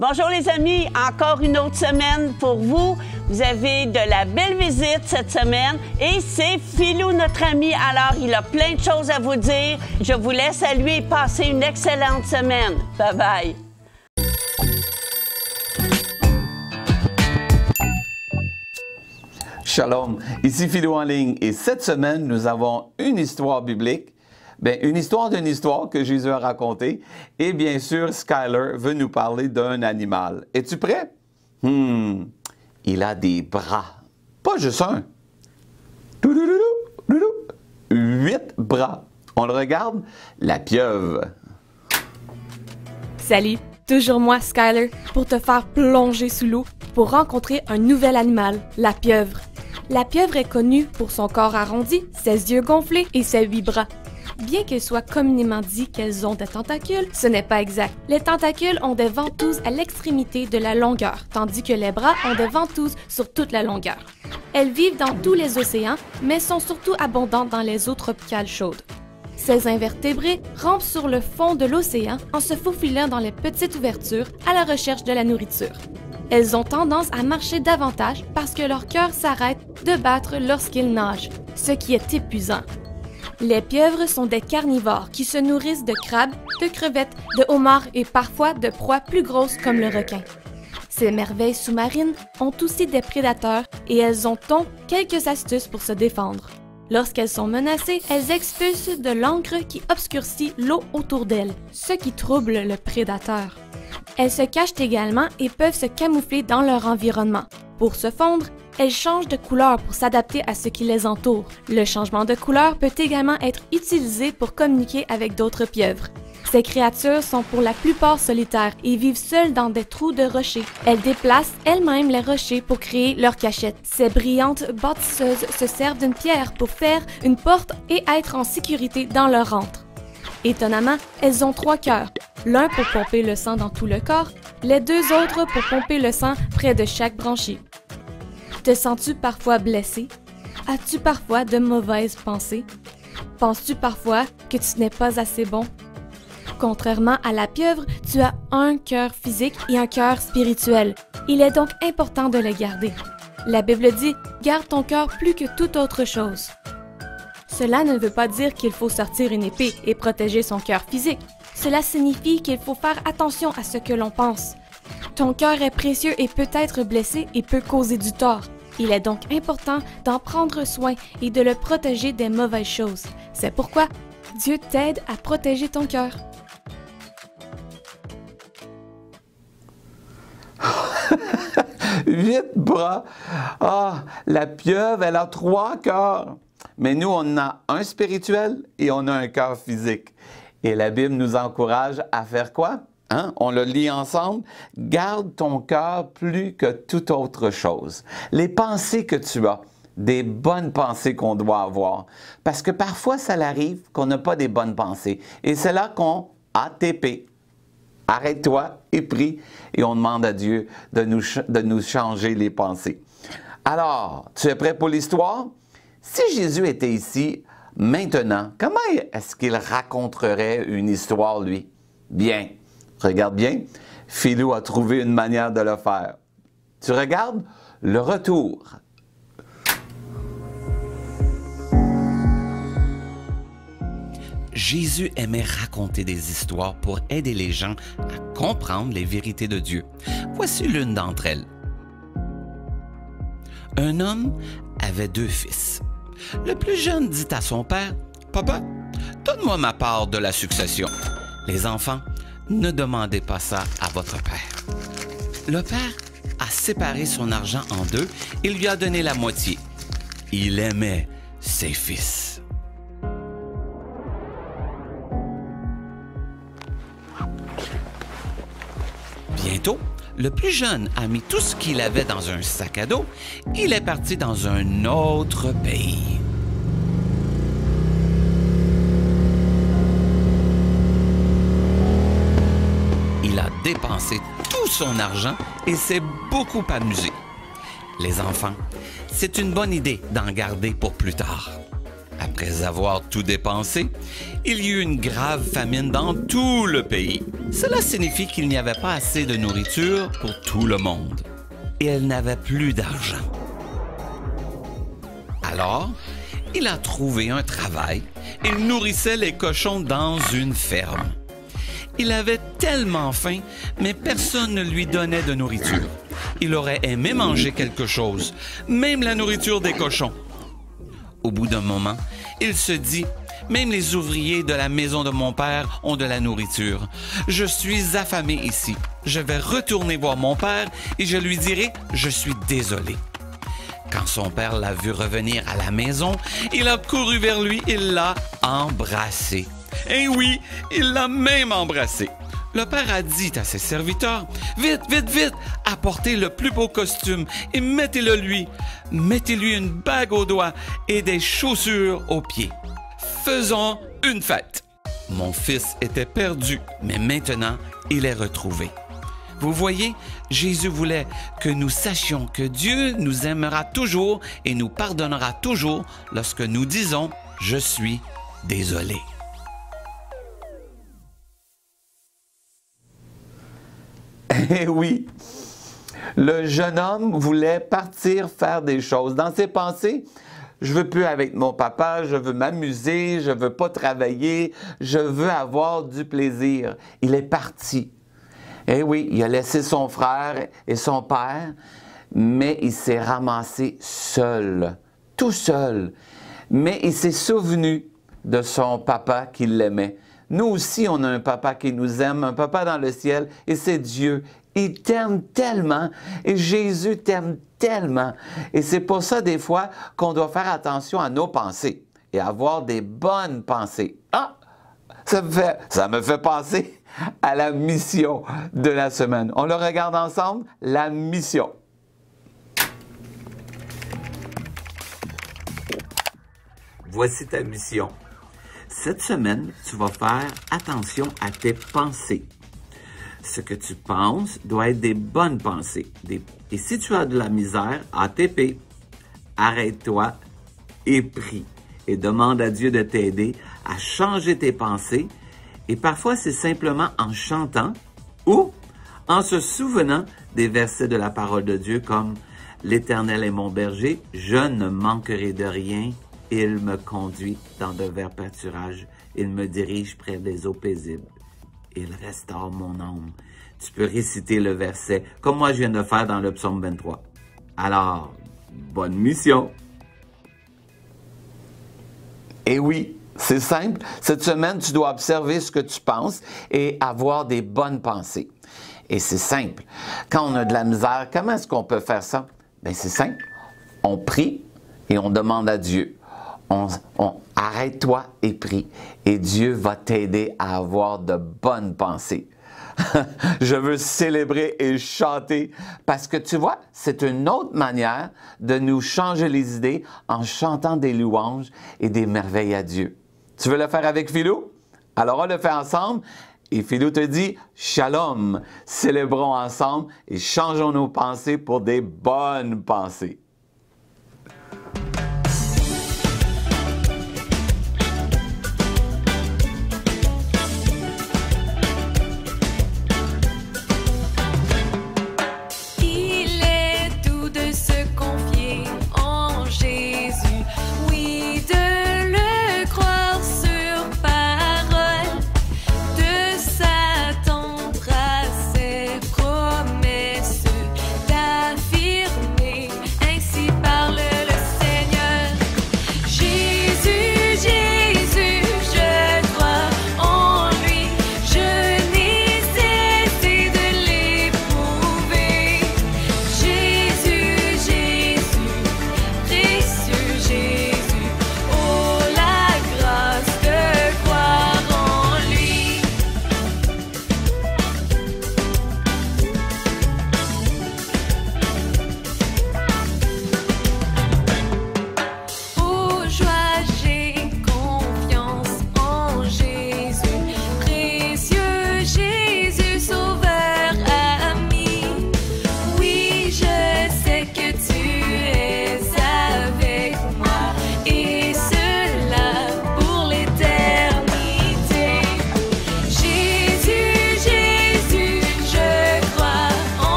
Bonjour les amis, encore une autre semaine pour vous. Vous avez de la belle visite cette semaine et c'est Philou, notre ami. Alors, il a plein de choses à vous dire. Je vous laisse à lui et passer une excellente semaine. Bye bye. Shalom, ici Philou en ligne et cette semaine, nous avons une histoire biblique. Bien, une histoire d'une histoire que Jésus a racontée. Et bien sûr, Skyler veut nous parler d'un animal. Es-tu prêt? Il a des bras. Pas juste un. 8 bras. On le regarde? La pieuvre. Salut, toujours moi, Skyler, pour te faire plonger sous l'eau pour rencontrer un nouvel animal, la pieuvre. La pieuvre est connue pour son corps arrondi, ses yeux gonflés et ses 8 bras. Bien qu'il soit communément dit qu'elles ont des tentacules, ce n'est pas exact. Les tentacules ont des ventouses à l'extrémité de la longueur, tandis que les bras ont des ventouses sur toute la longueur. Elles vivent dans tous les océans, mais sont surtout abondantes dans les eaux tropicales chaudes. Ces invertébrés rampent sur le fond de l'océan en se faufilant dans les petites ouvertures à la recherche de la nourriture. Elles ont tendance à marcher davantage parce que leur cœur s'arrête de battre lorsqu'ils nagent, ce qui est épuisant. Les pieuvres sont des carnivores qui se nourrissent de crabes, de crevettes, de homards et parfois de proies plus grosses comme le requin. Ces merveilles sous-marines ont aussi des prédateurs et elles ont donc quelques astuces pour se défendre. Lorsqu'elles sont menacées, elles expulsent de l'encre qui obscurcit l'eau autour d'elles, ce qui trouble le prédateur. Elles se cachent également et peuvent se camoufler dans leur environnement. Pour se fondre, elles changent de couleur pour s'adapter à ce qui les entoure. Le changement de couleur peut également être utilisé pour communiquer avec d'autres pieuvres. Ces créatures sont pour la plupart solitaires et vivent seules dans des trous de rochers. Elles déplacent elles-mêmes les rochers pour créer leur cachette. Ces brillantes bâtisseuses se servent d'une pierre pour faire une porte et être en sécurité dans leur antre. Étonnamment, elles ont 3 cœurs, l'un pour pomper le sang dans tout le corps, les 2 autres pour pomper le sang près de chaque branchie. Te sens-tu parfois blessé? As-tu parfois de mauvaises pensées? Penses-tu parfois que tu n'es pas assez bon? Contrairement à la pieuvre, tu as un cœur physique et un cœur spirituel. Il est donc important de le garder. La Bible dit « Garde ton cœur plus que toute autre chose ». Cela ne veut pas dire qu'il faut sortir une épée et protéger son cœur physique. Cela signifie qu'il faut faire attention à ce que l'on pense. Ton cœur est précieux et peut être blessé et peut causer du tort. Il est donc important d'en prendre soin et de le protéger des mauvaises choses. C'est pourquoi Dieu t'aide à protéger ton cœur. Huit bras. Ah, la pieuvre, elle a 3 cœurs. Mais nous, on a un spirituel et on a un cœur physique. Et la Bible nous encourage à faire quoi? Hein? On le lit ensemble. Garde ton cœur plus que toute autre chose. Les pensées que tu as, des bonnes pensées qu'on doit avoir. Parce que parfois, ça arrive qu'on n'a pas des bonnes pensées. Et c'est là qu'on ATP. Arrête-toi et prie. Et on demande à Dieu de nous changer les pensées. Alors, tu es prêt pour l'histoire? Si Jésus était ici maintenant, comment est-ce qu'il raconterait une histoire, lui? Bien, regarde bien, Philou a trouvé une manière de le faire. Tu regardes le retour. Jésus aimait raconter des histoires pour aider les gens à comprendre les vérités de Dieu. Voici l'une d'entre elles. Un homme avait 2 fils. Le plus jeune dit à son père, « Papa, donne-moi ma part de la succession. » Les enfants, ne demandez pas ça à votre père. Le père a séparé son argent en 2 et lui a donné la moitié. Il aimait ses fils. Bientôt, le plus jeune a mis tout ce qu'il avait dans un sac à dos. Il est parti dans un autre pays. Il a dépensé tout son argent et s'est beaucoup amusé. Les enfants, c'est une bonne idée d'en garder pour plus tard. Après avoir tout dépensé, il y eut une grave famine dans tout le pays. Cela signifie qu'il n'y avait pas assez de nourriture pour tout le monde. Et elle n'avait plus d'argent. Alors, il a trouvé un travail et nourrissait les cochons dans une ferme. Il avait tellement faim, mais personne ne lui donnait de nourriture. Il aurait aimé manger quelque chose, même la nourriture des cochons. Au bout d'un moment, il se dit « Même les ouvriers de la maison de mon père ont de la nourriture. Je suis affamé ici. Je vais retourner voir mon père et je lui dirai « Je suis désolé ». Quand son père l'a vu revenir à la maison, il a couru vers lui et l'a embrassé. Et oui, il l'a même embrassé. Le père a dit à ses serviteurs, « Vite, vite, vite, apportez le plus beau costume et mettez-le lui. Mettez-lui une bague au doigt et des chaussures aux pieds. Faisons une fête. » Mon fils était perdu, mais maintenant, il est retrouvé. Vous voyez, Jésus voulait que nous sachions que Dieu nous aimera toujours et nous pardonnera toujours lorsque nous disons « Je suis désolé ». Eh oui, le jeune homme voulait partir faire des choses. Dans ses pensées, je veux plus avec mon papa, je veux m'amuser, je veux pas travailler, je veux avoir du plaisir. Il est parti. Eh oui, il a laissé son frère et son père, mais il s'est ramassé seul, tout seul. Mais il s'est souvenu de son papa qui l'aimait. Nous aussi, on a un papa qui nous aime, un papa dans le ciel, et c'est Dieu. Il t'aime tellement, et Jésus t'aime tellement. Et c'est pour ça, des fois, qu'on doit faire attention à nos pensées et avoir des bonnes pensées. Ah! Ça me fait penser à la mission de la semaine. On le regarde ensemble, la mission. Voici ta mission. Cette semaine, tu vas faire attention à tes pensées. Ce que tu penses doit être des bonnes pensées. Et si tu as de la misère, ATP, arrête-toi et prie. Et demande à Dieu de t'aider à changer tes pensées. Et parfois, c'est simplement en chantant ou en se souvenant des versets de la parole de Dieu comme « L'Éternel est mon berger, je ne manquerai de rien. Il me conduit dans de verts pâturages. Il me dirige près des eaux paisibles. Il restaure mon âme. » Tu peux réciter le verset comme moi je viens de faire dans le psaume 23. Alors, bonne mission! Et oui, c'est simple. Cette semaine, tu dois observer ce que tu penses et avoir des bonnes pensées. Et c'est simple. Quand on a de la misère, comment est-ce qu'on peut faire ça? Bien, c'est simple. On prie et on demande à Dieu. Arrête-toi et prie. Et Dieu va t'aider à avoir de bonnes pensées. Je veux célébrer et chanter parce que tu vois, c'est une autre manière de nous changer les idées en chantant des louanges et des merveilles à Dieu. Tu veux le faire avec Philou? Alors on le fait ensemble et Philou te dit « Shalom ». Célébrons ensemble et changeons nos pensées pour des bonnes pensées.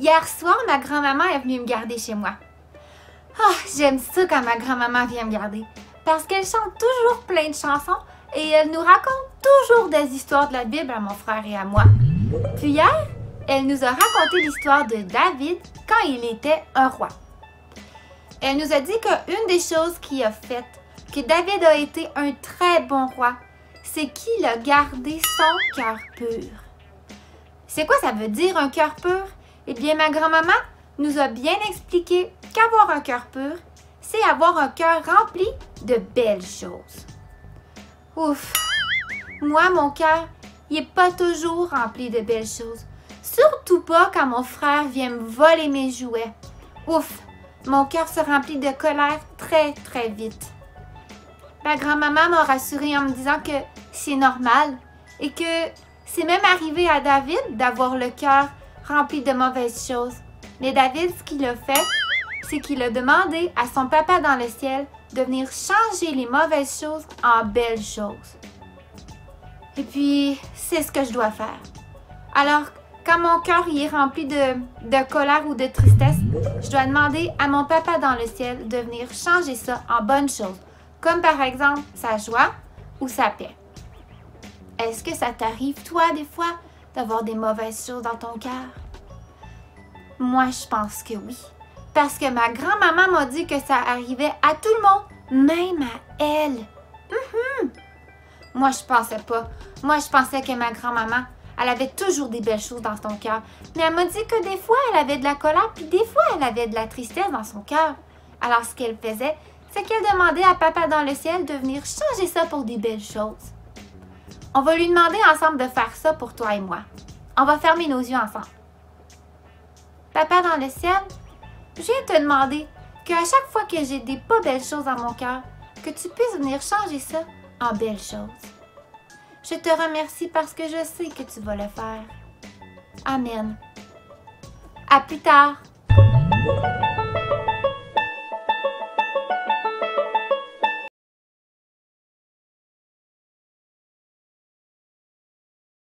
Hier soir, ma grand-maman est venue me garder chez moi. Ah, j'aime ça quand ma grand-maman vient me garder. Parce qu'elle chante toujours plein de chansons et elle nous raconte toujours des histoires de la Bible à mon frère et à moi. Puis hier, elle nous a raconté l'histoire de David quand il était un roi. Elle nous a dit qu'une des choses qui a fait que David a été un très bon roi, c'est qu'il a gardé son cœur pur. C'est quoi ça veut dire un cœur pur? Eh bien, ma grand-maman nous a bien expliqué qu'avoir un cœur pur, c'est avoir un cœur rempli de belles choses. Ouf! Moi, mon cœur, il n'est pas toujours rempli de belles choses. Surtout pas quand mon frère vient me voler mes jouets. Ouf! Mon cœur se remplit de colère très, très vite. Ma grand-maman m'a rassurée en me disant que c'est normal et que c'est même arrivé à David d'avoir le cœur rempli de mauvaises choses. Mais David, ce qu'il a fait, c'est qu'il a demandé à son papa dans le ciel de venir changer les mauvaises choses en belles choses. Et puis, c'est ce que je dois faire. Alors, quand mon cœur y est rempli de colère ou de tristesse, je dois demander à mon papa dans le ciel de venir changer ça en bonnes choses, comme par exemple sa joie ou sa paix. Est-ce que ça t'arrive, toi, des fois, d'avoir des mauvaises choses dans ton cœur? Moi, je pense que oui. Parce que ma grand-maman m'a dit que ça arrivait à tout le monde, même à elle. Moi, je pensais pas. Moi, je pensais que ma grand-maman, elle avait toujours des belles choses dans son cœur. Mais elle m'a dit que des fois, elle avait de la colère, puis des fois, elle avait de la tristesse dans son cœur. Alors, ce qu'elle faisait, c'est qu'elle demandait à papa dans le ciel de venir changer ça pour des belles choses. On va lui demander ensemble de faire ça pour toi et moi. On va fermer nos yeux ensemble. Papa dans le ciel, je viens te demander qu'à chaque fois que j'ai des pas belles choses dans mon cœur, que tu puisses venir changer ça en belles choses. Je te remercie parce que je sais que tu vas le faire. Amen. À plus tard.